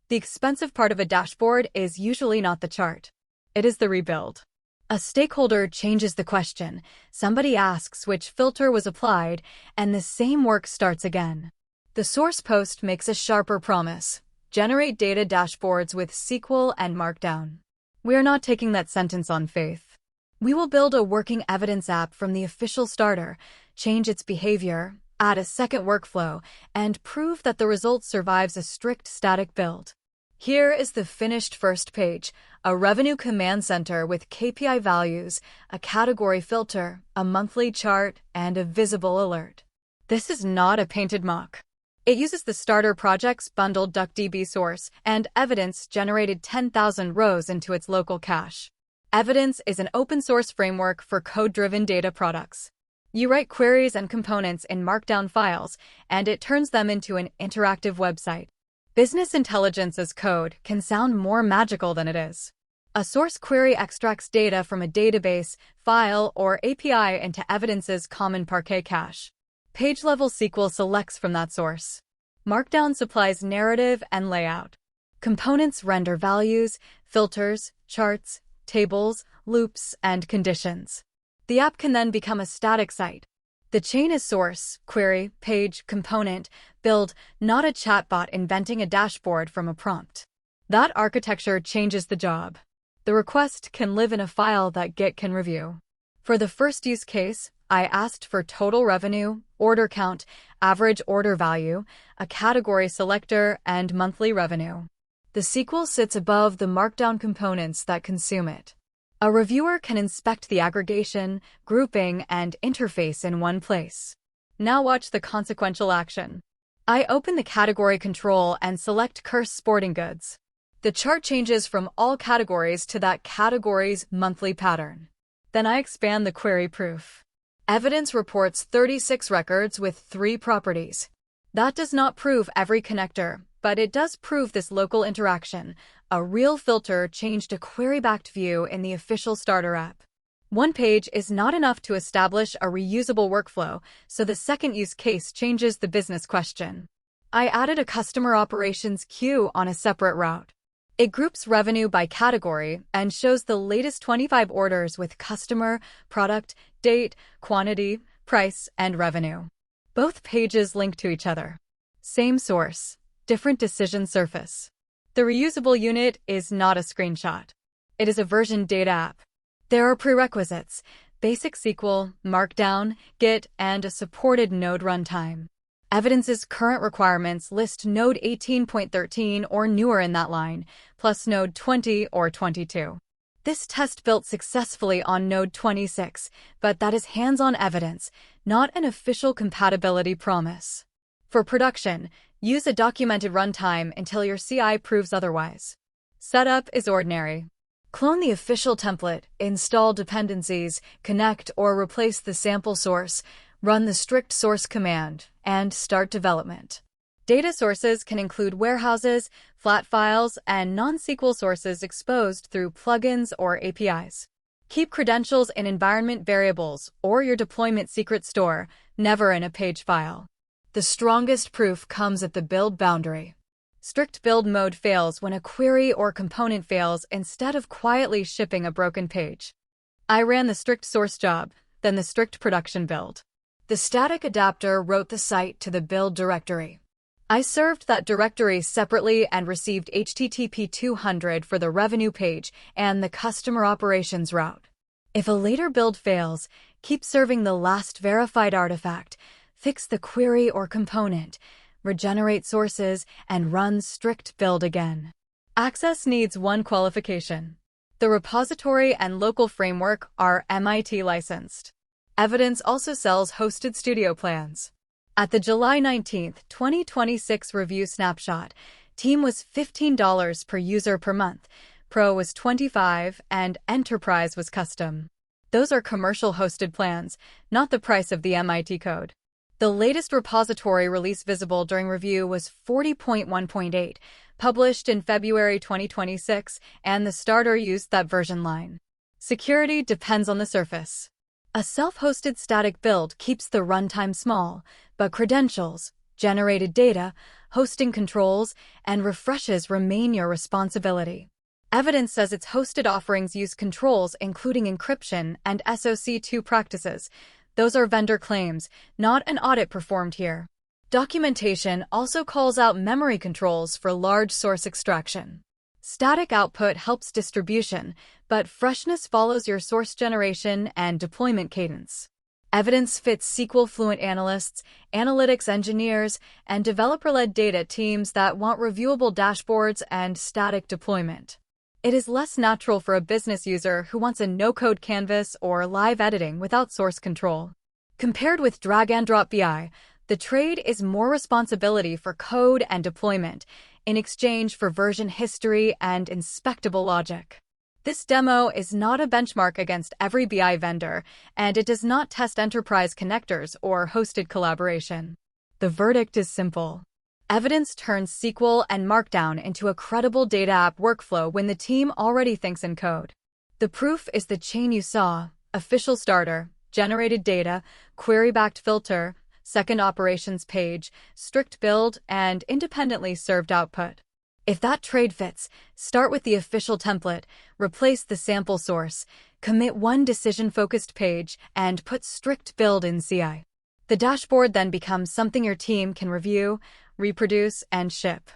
The expensive part of a dashboard is usually not the chart. It is the rebuild. A stakeholder changes the question, somebody asks which filter was applied, and the same work starts again. The source post makes a sharper promise: generate data dashboards with SQL and Markdown. We are not taking that sentence on faith. We will build a working evidence app from the official starter, change its behavior, add a second workflow, and prove that the result survives a strict static build. Here is the finished first page: a revenue command center with KPI values, a category filter, a monthly chart, and a visible alert. This is not a painted mock. It uses the starter project's bundled DuckDB source, and Evidence generated 10,000 rows into its local cache. Evidence is an open-source framework for code-driven data products. You write queries and components in Markdown files, and it turns them into an interactive website. Business intelligence as code can sound more magical than it is. A source query extracts data from a database, file, or API into Evidence's common Parquet cache. Page-level SQL selects from that source. Markdown supplies narrative and layout. Components render values, filters, charts, tables, loops, and conditions. The app can then become a static site. The chain is source, query, page, component, build, not a chatbot inventing a dashboard from a prompt. That architecture changes the job. The request can live in a file that Git can review. For the first use case, I asked for total revenue, order count, average order value, a category selector, and monthly revenue. The SQL sits above the Markdown components that consume it. A reviewer can inspect the aggregation, grouping, and interface in one place. Now watch the consequential action. I open the category control and select Curse Sporting Goods. The chart changes from all categories to that category's monthly pattern. Then I expand the query proof. Evidence reports 36 records with 3 properties. That does not prove every connector, but it does prove this local interaction. A real filter changed a query-backed view in the official starter app. One page is not enough to establish a reusable workflow, so the second use case changes the business question. I added a customer operations queue on a separate route. It groups revenue by category and shows the latest 25 orders with customer, product, date, quantity, price, and revenue. Both pages link to each other. Same source, different decision surface. The reusable unit is not a screenshot. It is a version data app. There are prerequisites: basic SQL, Markdown, Git, and a supported Node runtime. Evidence's current requirements list Node 18.13 or newer in that line, plus Node 20 or 22. This test built successfully on Node 26, but that is hands-on evidence, not an official compatibility promise. For production, use a documented runtime until your CI proves otherwise. Setup is ordinary. Clone the official template, install dependencies, connect or replace the sample source, run the strict source command, and start development. Data sources can include warehouses, flat files, and non-SQL sources exposed through plugins or APIs. Keep credentials in environment variables or your deployment secret store, never in a page file. The strongest proof comes at the build boundary. Strict build mode fails when a query or component fails instead of quietly shipping a broken page. I ran the strict source job, then the strict production build. The static adapter wrote the site to the build directory. I served that directory separately and received HTTP 200 for the revenue page and the customer operations route. If a later build fails, keep serving the last verified artifact, fix the query or component, regenerate sources, and run strict build again. Access needs one qualification. The repository and local framework are MIT licensed. Evidence also sells hosted studio plans. At the July 19, 2026 review snapshot, Team was $15 per user per month, Pro was $25, and Enterprise was custom. Those are commercial hosted plans, not the price of the MIT code. The latest repository release visible during review was 40.1.8, published in February 2026, and the starter used that version line. Security depends on the surface. A self-hosted static build keeps the runtime small, but credentials, Generated data, hosting controls, and refreshes remain your responsibility. Evidence says its hosted offerings use controls including encryption and SOC 2 practices. Those are vendor claims, not an audit performed here. Documentation also calls out memory controls for large source extraction. Static output helps distribution, but freshness follows your source generation and deployment cadence. Evidence fits SQL fluent analysts, analytics engineers, and developer-led data teams that want reviewable dashboards and static deployment. It is less natural for a business user who wants a no-code canvas or live editing without source control. Compared with drag-and-drop BI, the trade is more responsibility for code and deployment in exchange for version history and inspectable logic. This demo is not a benchmark against every BI vendor, and it does not test enterprise connectors or hosted collaboration. The verdict is simple. Evidence turns SQL and Markdown into a credible data app workflow when the team already thinks in code. The proof is the chain you saw: official starter, generated data, query-backed filter, second operations page, strict build, and independently served output. If that trade fits, start with the official template, replace the sample source, commit one decision-focused page, and put strict build in CI. The dashboard then becomes something your team can review, reproduce, and ship.